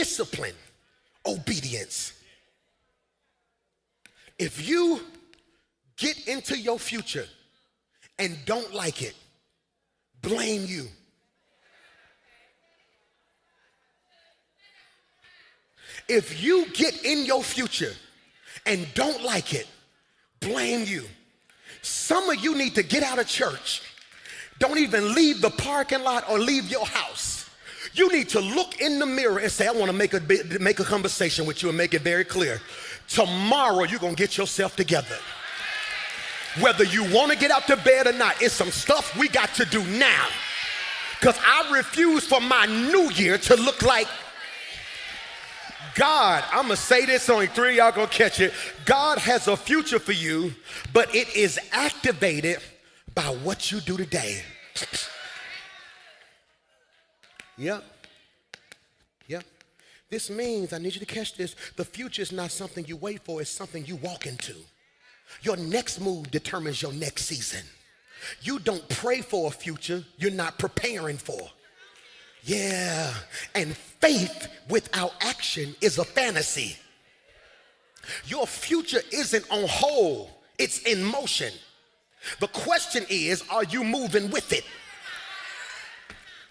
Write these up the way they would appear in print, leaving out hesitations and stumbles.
discipline obedience. If you get into your future and don't like it, blame you. If you get in your future and don't like it, blame you. Some of you need to get out of church. Don't even leave the parking lot or leave your house. You need to look in the mirror and say, I want to make a conversation with you and make it very clear. Tomorrow you're going to get yourself together. Whether you want to get out to bed or not, it's some stuff we got to do now. Because I refuse for my new year to look like God. I'm going to say this, only 3 of y'all going to catch it. God has a future for you, but it is activated by what you do today. Yep. This means, I need you to catch this, the future is not something you wait for, it's something you walk into. Your next move determines your next season. You don't pray for a future you're not preparing for. Yeah, and faith without action is a fantasy. Your future isn't on hold, it's in motion. The question is, are you moving with it?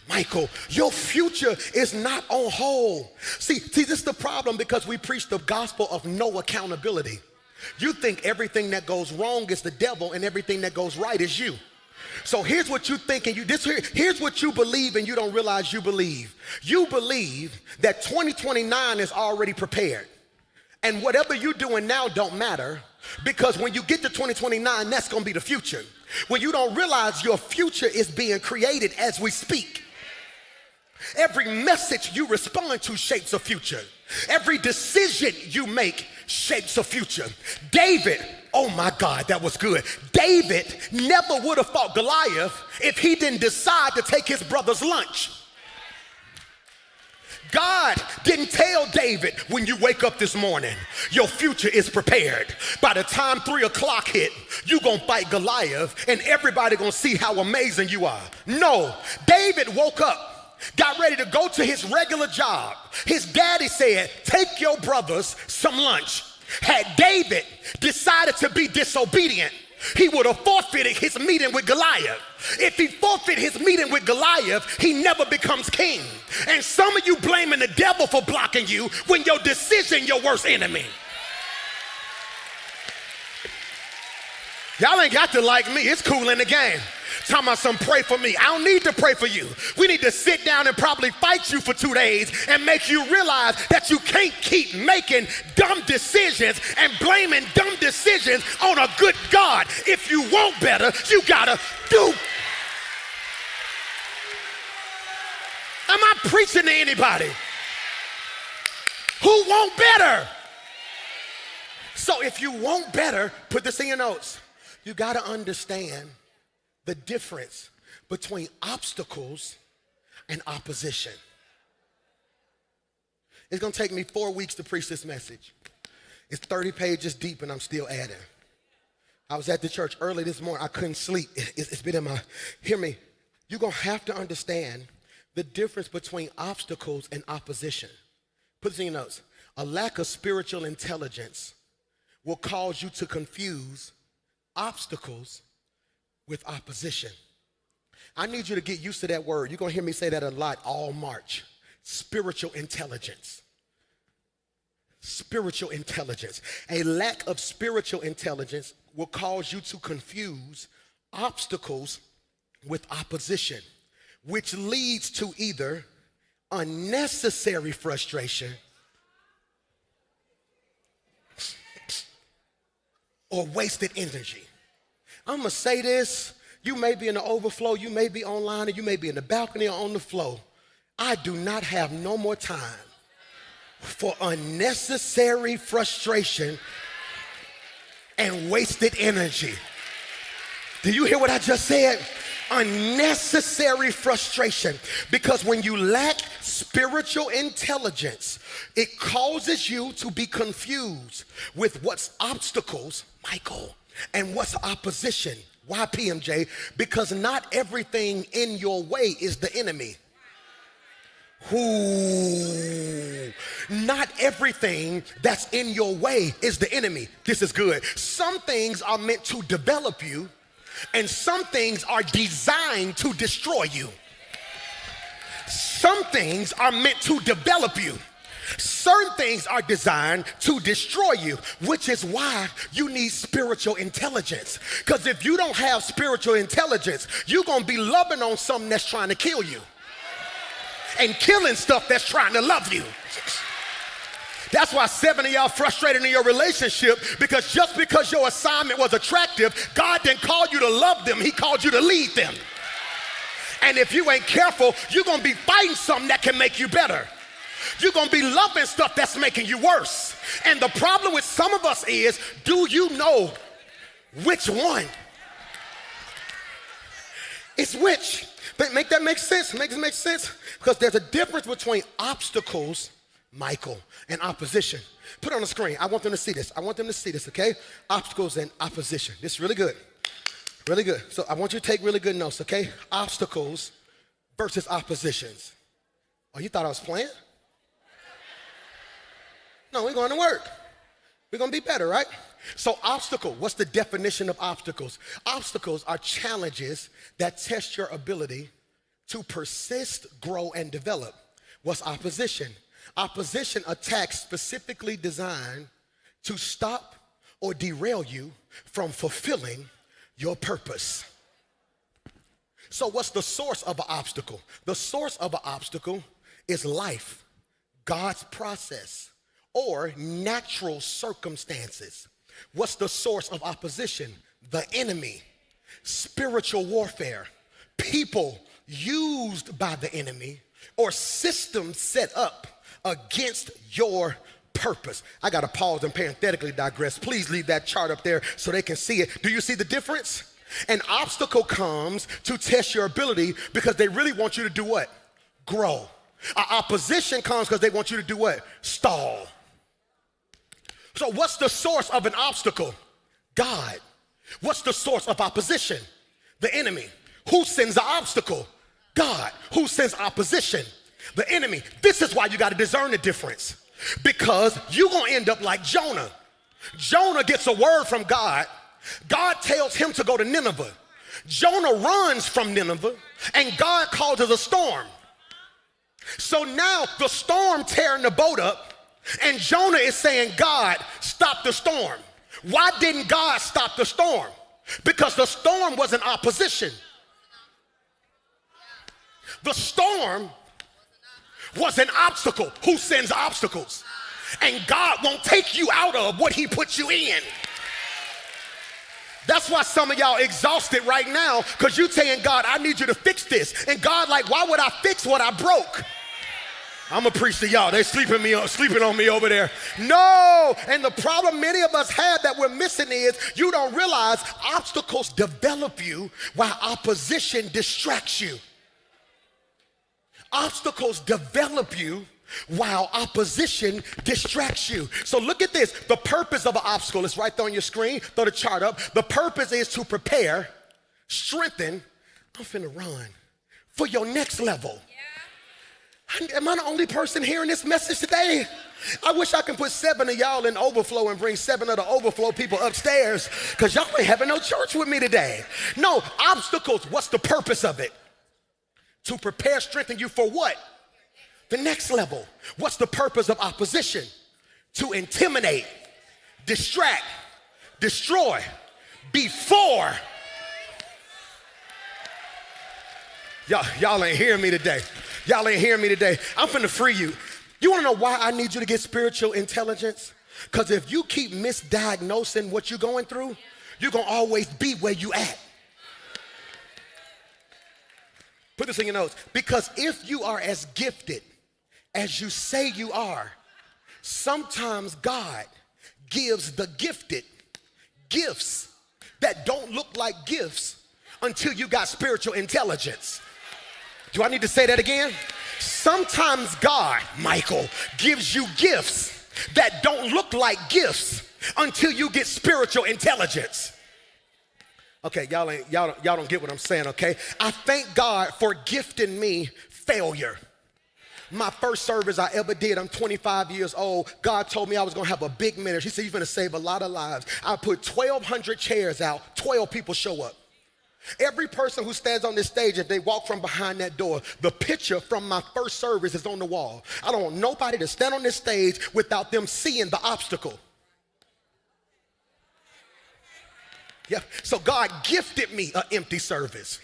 Michael, your future is not on hold. See, this is the problem because we preach the gospel of no accountability. You think everything that goes wrong is the devil and everything that goes right is you. So here's what you think and here's what you believe and you don't realize you believe. You believe that 2029 is already prepared. And whatever you're doing now don't matter because when you get to 2029, that's going to be the future. When you don't realize your future is being created as we speak. Every message you respond to shapes a future. Every decision you make shapes a future. David, oh my God, that was good. David never would have fought Goliath if he didn't decide to take his brother's lunch. God didn't tell David, when you wake up this morning, your future is prepared. By the time 3 o'clock hit, you're going to fight Goliath and everybody going to see how amazing you are. No, David woke up, got ready to go to his regular job. His daddy said, take your brothers some lunch. Had David decided to be disobedient, he would have forfeited his meeting with Goliath. If he forfeit his meeting with Goliath, he never becomes king. And some of you blaming the devil for blocking you when your decision your worst enemy. Y'all ain't got to like me. It's cool in the game. Talking about some pray for me. I don't need to pray for you. We need to sit down and probably fight you for 2 days and make you realize that you can't keep making dumb decisions and blaming dumb decisions on a good God. If you want better, you gotta do. Am I preaching to anybody? Who want better? So if you want better, put this in your notes. You gotta understand the difference between obstacles and opposition. It's gonna take me 4 weeks to preach this message. It's 30 pages deep and I'm still adding. I was at the church early this morning. I couldn't sleep. It's been in my, hear me. You're gonna have to understand the difference between obstacles and opposition. Put this in your notes. A lack of spiritual intelligence will cause you to confuse obstacles with opposition. I need you to get used to that word. You're going to hear me say that a lot all March. Spiritual intelligence. Spiritual intelligence. A lack of spiritual intelligence will cause you to confuse obstacles with opposition, which leads to either unnecessary frustration or wasted energy. I'm gonna say this, you may be in the overflow, you may be online, and you may be in the balcony or on the floor. I do not have no more time for unnecessary frustration and wasted energy. Do you hear what I just said? Unnecessary frustration. Because when you lack spiritual intelligence, it causes you to be confused with what's obstacles, Michael, and what's opposition. Why, PMJ? Because not everything in your way is the enemy. Ooh. Not everything that's in your way is the enemy. This is good. Some things are meant to develop you, and some things are designed to destroy you. Some things are meant to develop you. Certain things are designed to destroy you, which is why you need spiritual intelligence. Because if you don't have spiritual intelligence, you're going to be loving on something that's trying to kill you and killing stuff that's trying to love you. That's why 7 of y'all frustrated in your relationship, because just because your assignment was attractive, God didn't call you to love them, he called you to lead them. And if you ain't careful, you're going to be fighting something that can make you better. You're going to be loving stuff that's making you worse. And the problem with some of us is, do you know which one? It's which. Make that make sense? Make it make sense? Because there's a difference between obstacles, Michael, and opposition. Put it on the screen. I want them to see this. I want them to see this, okay? Obstacles and opposition. This is really good. Really good. So I want you to take really good notes, okay? Obstacles versus oppositions. Oh, you thought I was playing? No, we're going to work. We're going to be better, right? So obstacle, what's the definition of obstacles? Obstacles are challenges that test your ability to persist, grow, and develop. What's opposition? Opposition attacks specifically designed to stop or derail you from fulfilling your purpose. So what's the source of an obstacle? The source of an obstacle is life, God's process, or natural circumstances. What's the source of opposition? The enemy, spiritual warfare, people used by the enemy, or systems set up against your purpose. I got to pause and parenthetically digress. Please leave that chart up there so they can see it. Do you see the difference? An obstacle comes to test your ability because they really want you to do what? Grow. An opposition comes because they want you to do what? Stall. So what's the source of an obstacle? God. What's the source of opposition? The enemy. Who sends the obstacle? God. Who sends opposition? The enemy. This is why you got to discern the difference, because you're going to end up like Jonah. Jonah gets a word from God. God tells him to go to Nineveh. Jonah runs from Nineveh, and God causes a storm. So now the storm tearing the boat up, and Jonah is saying, God, stop the storm. Why didn't God stop the storm? Because the storm was in opposition. The storm was an obstacle. Who sends obstacles? And God won't take you out of what he put you in. That's why some of y'all exhausted right now, because you're saying, God, I need you to fix this. And God, like, why would I fix what I broke? I'm gonna preach to y'all. They're sleeping on me over there. No, and the problem many of us have that we're missing is you don't realize obstacles develop you while opposition distracts you. Obstacles develop you while opposition distracts you. So look at this. The purpose of an obstacle is right there on your screen. Throw the chart up. The purpose is to prepare, strengthen. I'm finna run for your next level. Am I the only person hearing this message today? I wish I could put 7 of y'all in overflow and bring 7 of the overflow people upstairs, because y'all ain't having no church with me today. No, obstacles, what's the purpose of it? To prepare, strengthen you for what? The next level. What's the purpose of opposition? To intimidate, distract, destroy, before. Y'all ain't hearing me today. Y'all ain't hearing me today. I'm finna free you. You wanna know why I need you to get spiritual intelligence? Because if you keep misdiagnosing what you're going through, you're gonna always be where you at. Put this in your notes. Because if you are as gifted as you say you are, sometimes God gives the gifted gifts that don't look like gifts until you got spiritual intelligence. Do I need to say that again? Sometimes God, Michael, gives you gifts that don't look like gifts until you get spiritual intelligence. Okay, y'all don't get what I'm saying, okay? I thank God for gifting me failure. My first service I ever did, I'm 25 years old. God told me I was gonna have a big ministry. He said, you're gonna save a lot of lives. I put 1,200 chairs out, 12 people show up. Every person who stands on this stage, if they walk from behind that door, the picture from my first service is on the wall. I don't want nobody to stand on this stage without them seeing the obstacle. Yeah, so God gifted me an empty service.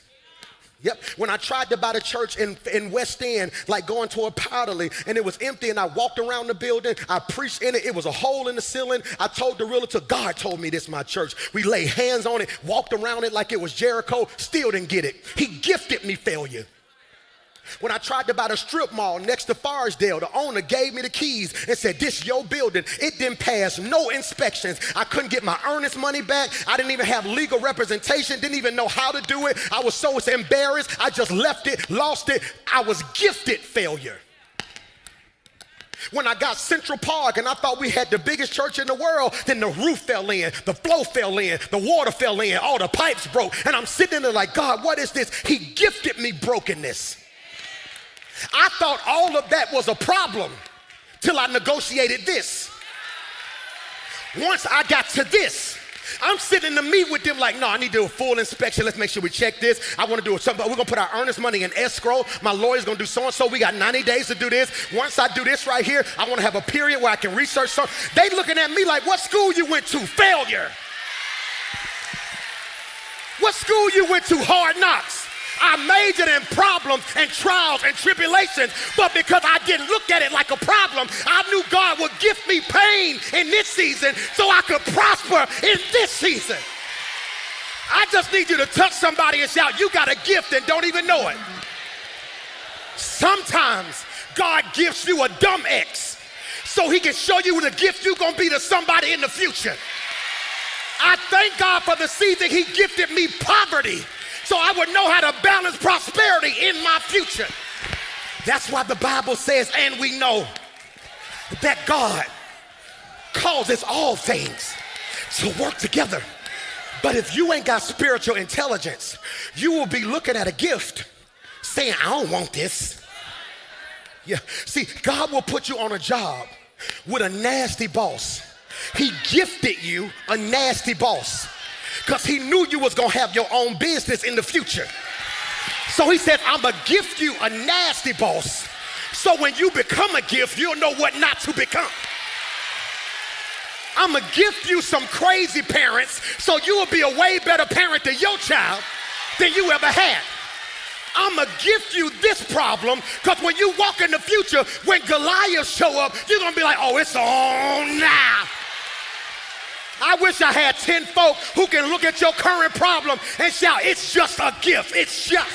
Yep, when I tried to buy the church in West End, like going toward Powderly, and it was empty, and I walked around the building, I preached in it, it was a hole in the ceiling. I told the realtor, God told me this is my church. We laid hands on it, walked around it like it was Jericho, still didn't get it. He gifted me failure. When I tried to buy the strip mall next to Forestdale, the owner gave me the keys and said, this your building. It didn't pass no inspections. I couldn't get my earnest money back. I didn't even have legal representation, didn't even know how to do it. I was so embarrassed. I just left it, lost it. I was gifted failure. When I got Central Park and I thought we had the biggest church in the world, then the roof fell in, the flow fell in, the water fell in, all the pipes broke. And I'm sitting there like, God, what is this? He gifted me brokenness. I thought all of that was a problem till I negotiated this. Once I got to this, I'm sitting to meet with them like, no, I need to do a full inspection. Let's make sure we check this. I want to do something. We're going to put our earnest money in escrow. My lawyer's going to do so-and-so. We got 90 days to do this. Once I do this right here, I want to have a period where I can research something. They looking at me like, what school you went to? Failure. What school you went to? Hard Knocks. I majored in problems and trials and tribulations, but because I didn't look at it like a problem, I knew God would gift me pain in this season so I could prosper in this season. I just need you to touch somebody and shout, you got a gift and don't even know it. Sometimes God gifts you a dumb ex so he can show you the gift you're gonna be to somebody in the future. I thank God for the season he gifted me poverty, so I would know how to balance prosperity in my future. That's why the Bible says, and we know that God causes all things to work together. But if you ain't got spiritual intelligence, you will be looking at a gift saying, I don't want this. Yeah, see, God will put you on a job with a nasty boss. He gifted you a nasty boss because he knew you was gonna have your own business in the future. So he said, I'm gonna gift you a nasty boss so when you become a gift, you'll know what not to become. I'm gonna gift you some crazy parents so you will be a way better parent to your child than you ever had. I'm gonna gift you this problem because when you walk in the future, when Goliath show up, you're gonna be like, oh, it's on now. I wish I had 10 folk who can look at your current problem and shout, it's just a gift, it's just.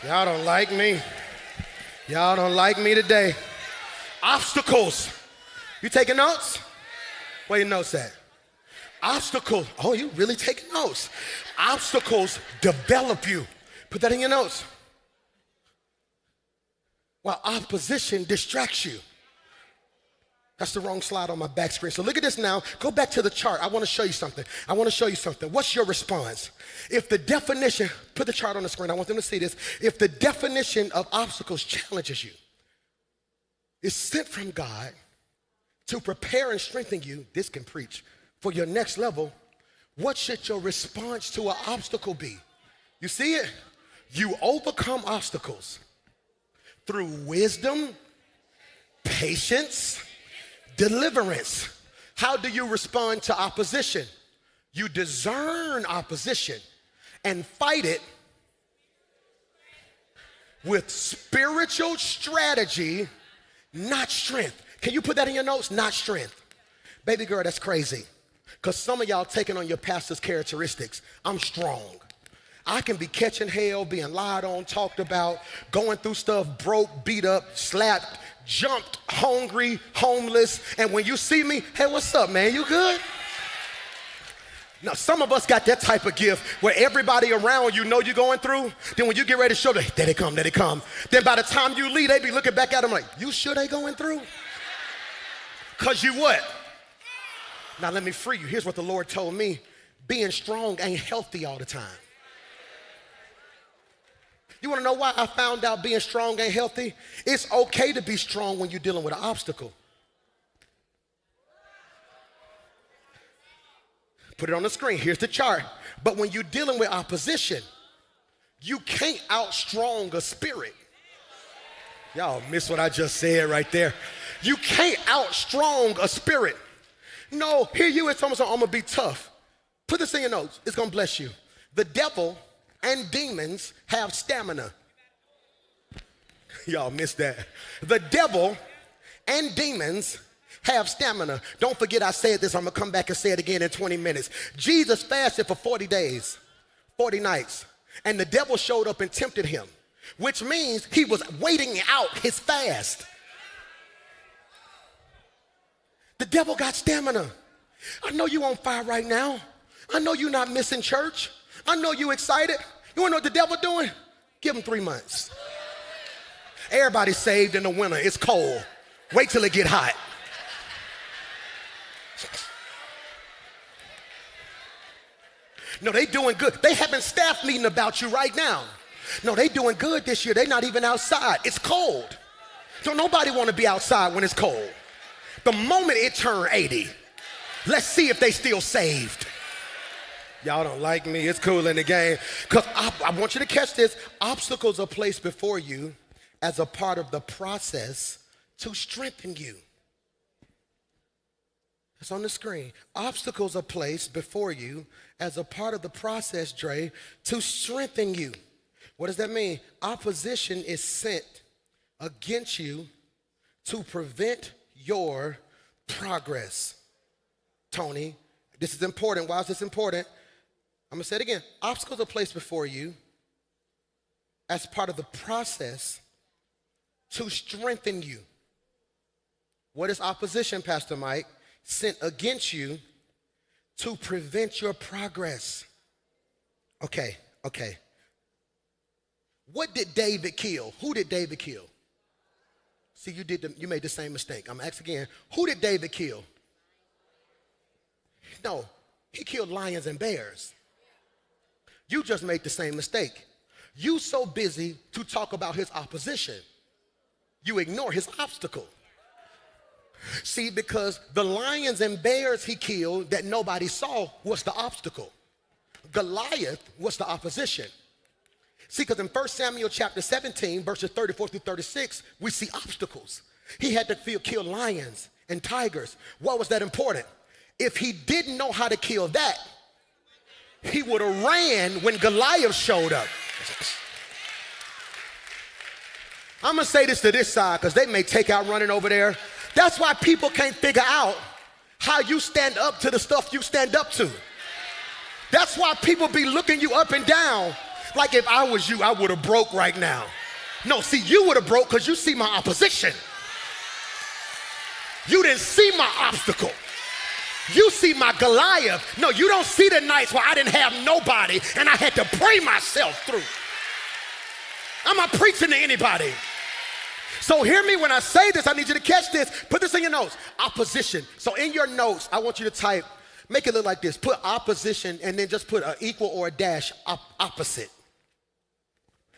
Y'all don't like me. Y'all don't like me today. Obstacles. You taking notes? Where your notes at? Obstacles. Oh, you really taking notes. Obstacles develop you. Put that in your notes. While opposition distracts you. That's the wrong slide on my back screen. So look at this now. Go back to the chart. I want to show you something. What's your response? If the definition, put the chart on the screen. I want them to see this. If the definition of obstacles challenges you, it's sent from God to prepare and strengthen you, this can preach, for your next level, what should your response to an obstacle be? You see it? You overcome obstacles through wisdom, patience, deliverance. How do you respond to opposition? You discern opposition and fight it with spiritual strategy, not strength. Can you put that in your notes? Not strength. Baby girl, that's crazy. Because some of y'all taking on your pastor's characteristics. I'm strong. I can be catching hell, being lied on, talked about, going through stuff, broke, beat up, slapped, jumped, hungry, homeless, and when you see me, hey, what's up, man? You good? Now, some of us got that type of gift where everybody around you know you're going through. Then when you get ready to show them, there they come, there they come. Then by the time you leave, they be looking back at them like, you sure they going through? Because you what? Now, let me free you. Here's what the Lord told me. Being strong ain't healthy all the time. You want to know why I found out being strong ain't healthy? It's okay to be strong when you're dealing with an obstacle. Put it on the screen. Here's the chart. But when you're dealing with opposition, you can't outstrong a spirit. Y'all miss what I just said right there. You can't outstrong a spirit. No, here you is, almost, I'm going to be tough. Put this in your notes. It's going to bless you. The devil and demons have stamina. Y'all missed that. The devil and demons have stamina. Don't forget I said this. I'm going to come back and say it again in 20 minutes. Jesus fasted for 40 days, 40 nights, and the devil showed up and tempted him, which means he was waiting out his fast. The devil got stamina. I know you on fire right now. I know you're not missing church. I know you excited. You want to know what the devil doing? Give him 3 months. Everybody's saved in the winter. It's cold. Wait till it get hot. No, they doing good. They having staff meeting about you right now. No, they doing good this year. They not even outside. It's cold. Don't nobody want to be outside when it's cold. The moment it turned 80, let's see if they still saved. Y'all don't like me. It's cool in the game. Because I want you to catch this. Obstacles are placed before you as a part of the process to strengthen you. It's on the screen. Obstacles are placed before you as a part of the process, Dre, to strengthen you. What does that mean? Opposition is sent against you to prevent your progress. Tony, this is important. Why is this important? I'm going to say it again. Obstacles are placed before you as part of the process to strengthen you. What is opposition, Pastor Mike? Sent against you to prevent your progress. Okay. What did David kill? Who did David kill? See, you made the same mistake. I'm going to ask again. Who did David kill? No, he killed lions and bears. You just made the same mistake. You so busy to talk about his opposition, you ignore his obstacle. See, because the lions and bears he killed that nobody saw was the obstacle. Goliath was the opposition. See, because in 1 Samuel chapter 17, verses 34 through 36, we see obstacles. He had to kill lions and tigers. Why was that important? If he didn't know how to kill that, he would have ran when Goliath showed up. I'm going to say this to this side because they may take out running over there. That's why people can't figure out how you stand up to the stuff you stand up to. That's why people be looking you up and down like if I was you, I would have broke right now. No, see, you would have broke because you see my opposition. You didn't see my obstacle. You see my Goliath. No, you don't see the nights where I didn't have nobody and I had to pray myself through. I'm not preaching to anybody. So hear me when I say this. I need you to catch this. Put this in your notes. Opposition. So in your notes, I want you to type, make it look like this. Put opposition and then just put an equal or a dash opposite.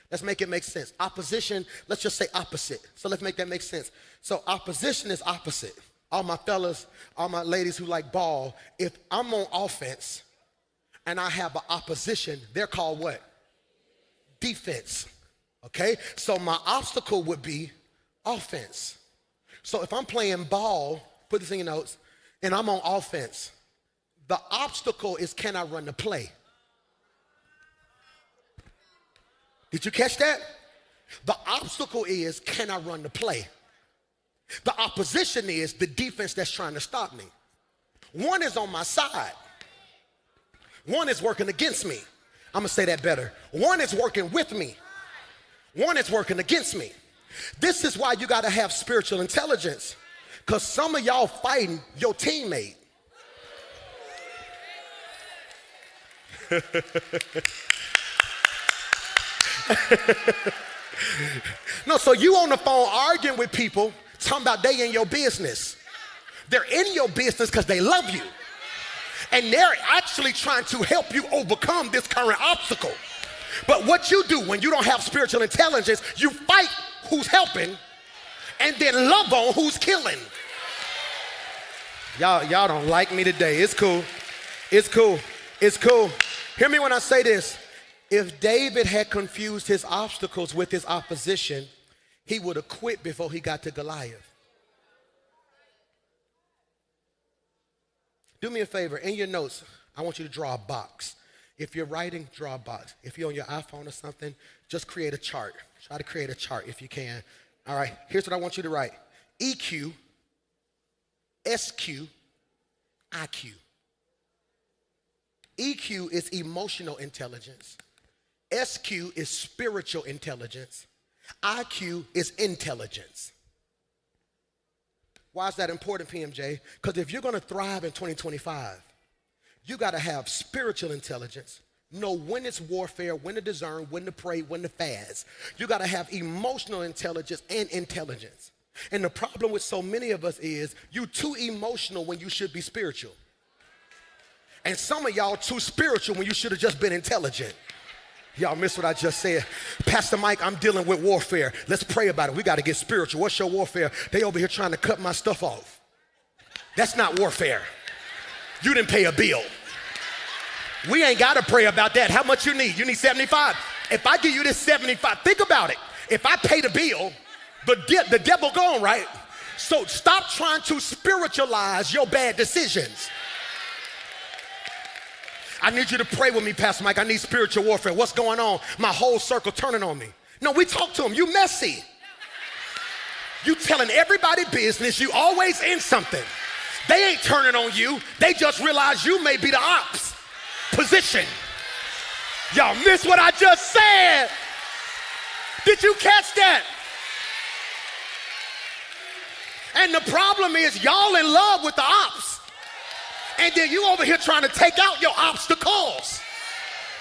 Let's make it make sense. Opposition, let's just say opposite. So let's make that make sense. So opposition is opposite. All my fellas, all my ladies who like ball, if I'm on offense and I have an opposition, they're called what? Defense. Okay? So my obstacle would be offense. So if I'm playing ball, put this in your notes, and I'm on offense, the obstacle is can I run the play? Did you catch that? The obstacle is can I run the play? The opposition is the defense that's trying to stop me. One is on my side. One is working against me. I'm going to say that better. One is working with me. One is working against me. This is why you got to have spiritual intelligence, because some of y'all fighting your teammate. No, so you on the phone arguing with people talking about they in your business. They're in your business because they love you. And they're actually trying to help you overcome this current obstacle. But what you do when you don't have spiritual intelligence, you fight who's helping and then love on who's killing. Y'all don't like me today. It's cool. It's cool. It's cool. Hear me when I say this. If David had confused his obstacles with his opposition, he would have quit before he got to Goliath. Do me a favor. In your notes, I want you to draw a box. If you're writing, draw a box. If you're on your iPhone or something, just create a chart. Try to create a chart if you can. All right, here's what I want you to write. EQ, SQ, IQ. EQ is emotional intelligence. SQ is spiritual intelligence. IQ is intelligence. Why is that important, PMJ? Because if you're going to thrive in 2025, you got to have spiritual intelligence, know when it's warfare, when to discern, when to pray, when to fast. You got to have emotional intelligence and intelligence. And the problem with so many of us is you too emotional when you should be spiritual. And some of y'all too spiritual when you should have just been intelligent. Y'all missed what I just said. Pastor Mike, I'm dealing with warfare. Let's pray about it. We got to get spiritual. What's your warfare? They over here trying to cut my stuff off. That's not warfare. You didn't pay a bill. We ain't got to pray about that. How much you need? You need 75. If I give you this 75, think about it. If I pay the bill, the devil gone, right? So stop trying to spiritualize your bad decisions. I need you to pray with me, Pastor Mike. I need spiritual warfare. What's going on? My whole circle turning on me. No, we talk to him. You messy. You telling everybody business. You always in something. They ain't turning on you. They just realize you may be the ops position. Y'all miss what I just said. Did you catch that? And the problem is y'all in love with the ops. And then you over here trying to take out your obstacles.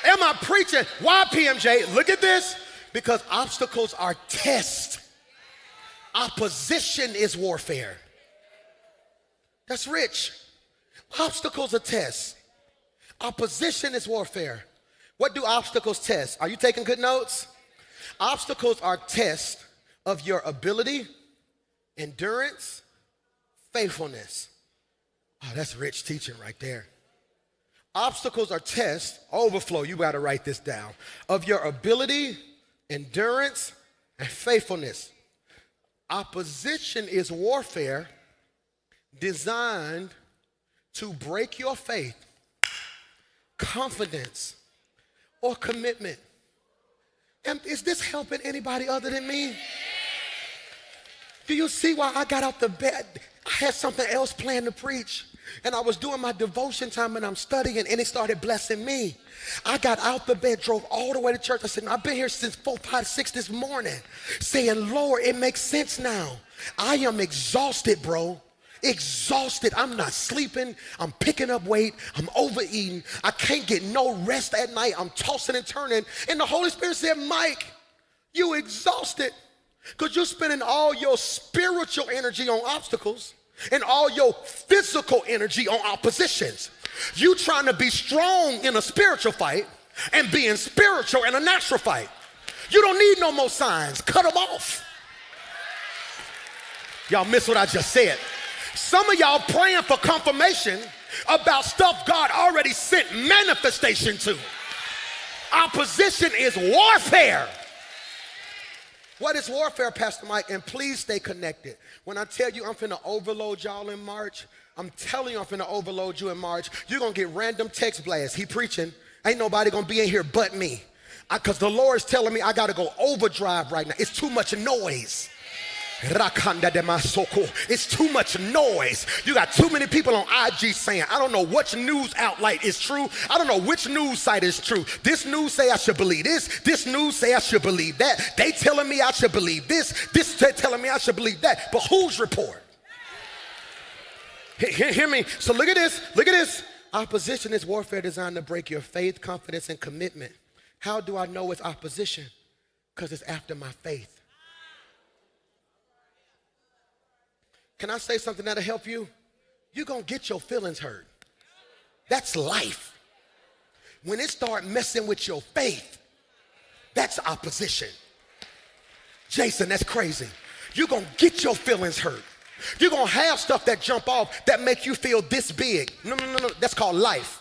Am I preaching? Why, PMJ? Look at this. Because obstacles are tests. Opposition is warfare. That's rich. Obstacles are tests. Opposition is warfare. What do obstacles test? Are you taking good notes? Obstacles are tests of your ability, endurance, faithfulness. Oh, that's rich teaching right there. Obstacles are tests, overflow, you got to write this down, of your ability, endurance, and faithfulness. Opposition is warfare designed to break your faith, confidence, or commitment. And is this helping anybody other than me? Do you see why I got out the bed? I had something else planned to preach. And I was doing my devotion time and I'm studying and it started blessing me. I got out the bed, drove all the way to church. I said, I've been here since 4, 5, 6 this morning saying, Lord, it makes sense now. I am exhausted, bro. Exhausted. I'm not sleeping. I'm picking up weight. I'm overeating. I can't get no rest at night. I'm tossing and turning. And the Holy Spirit said, Mike, you exhausted because you're spending all your spiritual energy on obstacles and all your physical energy on oppositions. You trying to be strong in a spiritual fight and being spiritual in a natural fight. You don't need no more signs. Cut them off. Y'all miss what I just said. Some of y'all praying for confirmation about stuff God already sent manifestation to. Opposition is warfare. What is warfare, Pastor Mike? And please stay connected. When I tell you I'm finna overload y'all in March, I'm telling you I'm finna overload you in March. You're gonna get random text blasts. He preaching. Ain't nobody gonna be in here but me. Because the Lord's telling me I gotta go overdrive right now. It's too much noise. It's too much noise. You got too many people on IG saying, I don't know which news outlet is true. I don't know which news site is true. This news say I should believe this. This news say I should believe that. They telling me I should believe this. This telling me I should believe that. But whose report? Hear me. So look at this. Look at this. Opposition is warfare designed to break your faith, confidence, and commitment. How do I know it's opposition? Because it's after my faith. Can I say something that'll help you? You're going to get your feelings hurt. That's life. When it start messing with your faith, That's opposition. Jason, that's crazy. You're going to get your feelings hurt. You're going to have stuff that jump off that make you feel this big. No. That's called life.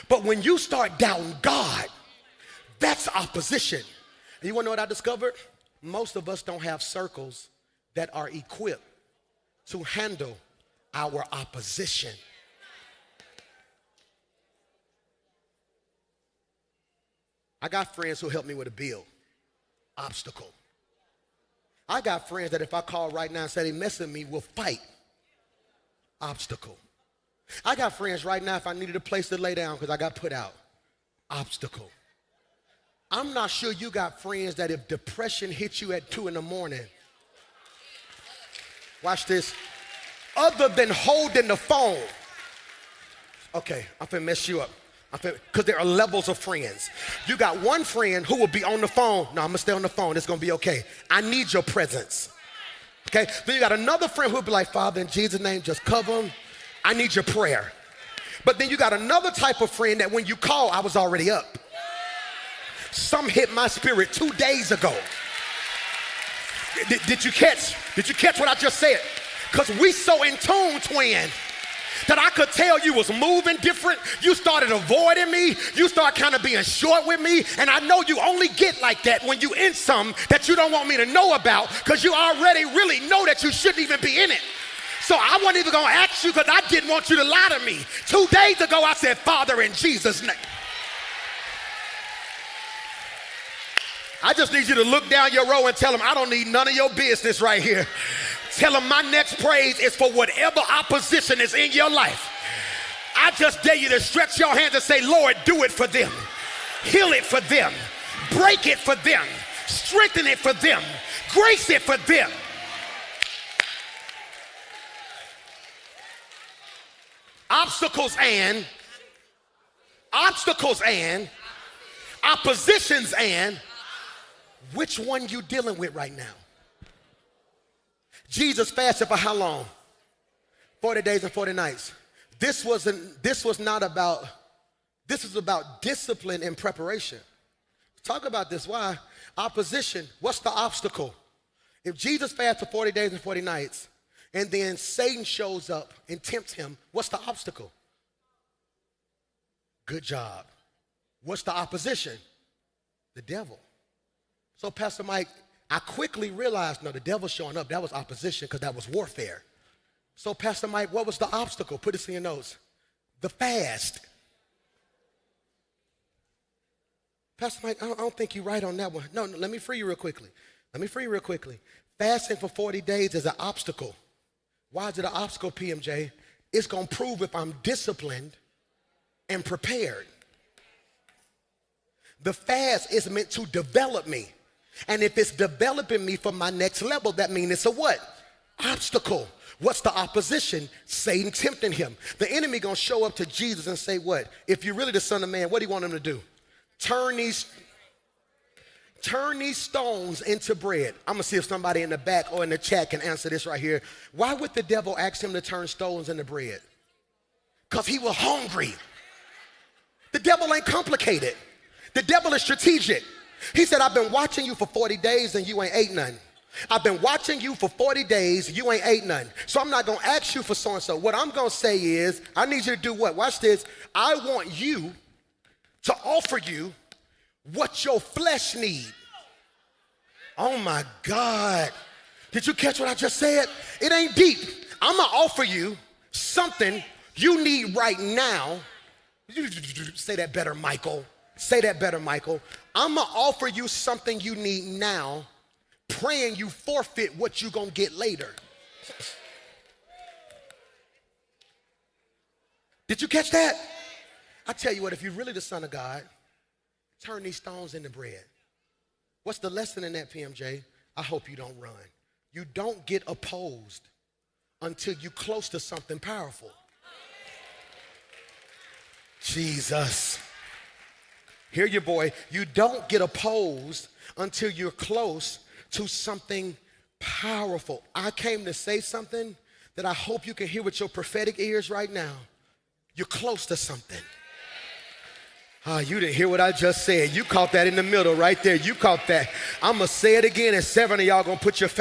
But when you start doubting God, that's opposition. And you want to know what I discovered? Most of us don't have circles that are equipped to handle our opposition. I got friends who help me with a bill. Obstacle. I got friends that if I call right now and say they messing with me, will fight. Obstacle. I got friends right now if I needed a place to lay down because I got put out. Obstacle. I'm not sure you got friends that if depression hits you at 2 a.m, watch this, other than holding the phone, okay, I'm finna mess you up. Because there are levels of friends. You got one friend who will be on the phone. No, I'm gonna stay on the phone. It's gonna be okay. I need your presence. Okay? Then you got another friend who'll be like, Father, in Jesus' name, just cover them. I need your prayer. But then you got another type of friend that when you call, I was already up. Some hit my spirit 2 days ago. Did you catch what I just said? Because we so in tune, twin, that I could tell you was moving different. You started avoiding me. You start kind of being short with me. And I know you only get like that when you in something that you don't want me to know about because you already really know that you shouldn't even be in it. So I wasn't even going to ask you because I didn't want you to lie to me. 2 days ago, I said, Father, in Jesus' name. I just need you to look down your row and tell them, I don't need none of your business right here. Tell them my next praise is for whatever opposition is in your life. I just dare you to stretch your hands and say, Lord, do it for them. Heal it for them. Break it for them. Strengthen it for them. Grace it for them. Obstacles and oppositions and which one you dealing with right now? Jesus fasted for how long? 40 days and 40 nights. This was about discipline and preparation. Talk about this. Why? Opposition. What's the obstacle? If Jesus fasted for 40 days and 40 nights, and then Satan shows up and tempts him, what's the obstacle? Good job. What's the opposition? The devil. So Pastor Mike, I quickly realized, no, the devil's showing up. That was opposition because that was warfare. So Pastor Mike, what was the obstacle? Put this in your notes. The fast. Pastor Mike, I don't think you're right on that one. No, let me free you real quickly. Fasting for 40 days is an obstacle. Why is it an obstacle, PMJ? It's going to prove if I'm disciplined and prepared. The fast is meant to develop me. And if it's developing me for my next level, that means it's a what? Obstacle. What's the opposition? Satan tempting him. The enemy going to show up to Jesus and say what? If you're really the Son of Man, what do you want him to do? Turn these stones into bread. I'm going to see if somebody in the back or in the chat can answer this right here. Why would the devil ask him to turn stones into bread? Because he was hungry. The devil ain't complicated. The devil is strategic. He said, I've been watching you for 40 days and you ain't ate nothing. I've been watching you for 40 days, you ain't ate nothing. So I'm not going to ask you for so-and-so. What I'm going to say is, I need you to do what? Watch this. I want you to offer you what your flesh needs. Oh my God. Did you catch what I just said? It ain't deep. I'm going to offer you something you need right now. Say that better, Michael. Say that better, Michael. I'm going to offer you something you need now, praying you forfeit what you're going to get later. Did you catch that? I tell you what, if you're really the Son of God, turn these stones into bread. What's the lesson in that, PMJ? I hope you don't run. You don't get opposed until you're close to something powerful. Jesus. Hear your boy. You don't get opposed until you're close to something powerful. I came to say something that I hope you can hear with your prophetic ears right now. You're close to something. Ah, you didn't hear what I just said. You caught that in the middle right there. You caught that. I'm going to say it again, and 7 of y'all going to put your